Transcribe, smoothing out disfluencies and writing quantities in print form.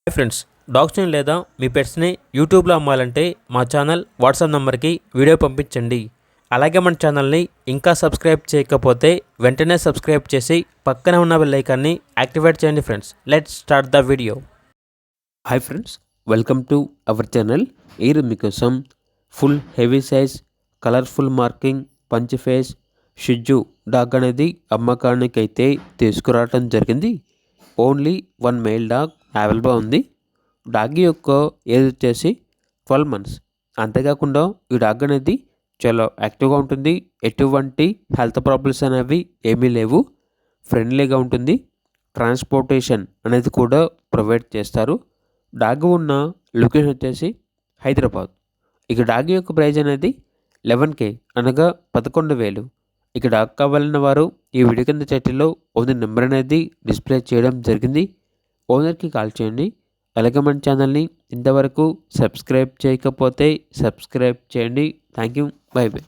Hi friends, డాగ్స్ని లేదా మీ పెట్స్ని యూట్యూబ్లో అమ్మాలంటే మా ఛానల్ వాట్సాప్ నెంబర్కి వీడియో పంపించండి. అలాగే మన ఛానల్ని ఇంకా సబ్స్క్రైబ్ చేయకపోతే వెంటనే సబ్స్క్రైబ్ చేసి పక్కనే ఉన్న బెల్ ఐకాన్ని యాక్టివేట్ చేయండి friends. Let's start the video. Hi friends, welcome to our channel. ఈరోజు మీకోసం full heavy size colourful marking punch face షిజ్జు డాగ్ అనేది అమ్మకానికి అయితే తీసుకురావడం జరిగింది. ఓన్లీ 1 మేల్ డాగ్ అవైలబుల్ ఉంది. డాగ్ యొక్క ఏజ్ వచ్చేసి 12 మంత్స్. అంతేకాకుండా ఈ డాగ్ అనేది చాలా యాక్టివ్గా ఉంటుంది. ఎటువంటి హెల్త్ ప్రాబ్లమ్స్ అనేవి ఏమీ లేవు. ఫ్రెండ్లీగా ఉంటుంది. ట్రాన్స్పోర్టేషన్ అనేది కూడా ప్రొవైడ్ చేస్తారు. డాగ్ ఉన్న లొకేషన్ వచ్చేసి హైదరాబాద్. ఇక డాగ్ యొక్క ప్రైజ్ అనేది 11K అనగా 11,000. ఇక డాగ్ కావాలన్న వారు ఈ వీడియో కింద టైటిల్లో ఓనర్ నెంబర్ అనేది డిస్ప్లే చేయడం జరిగింది. ఓనర్కి కాల్ చేయండి. అలాగే మన ఛానల్ని ఇంతవరకు సబ్స్క్రైబ్ చేయకపోతే సబ్స్క్రైబ్ చేయండి. Thank you. By by.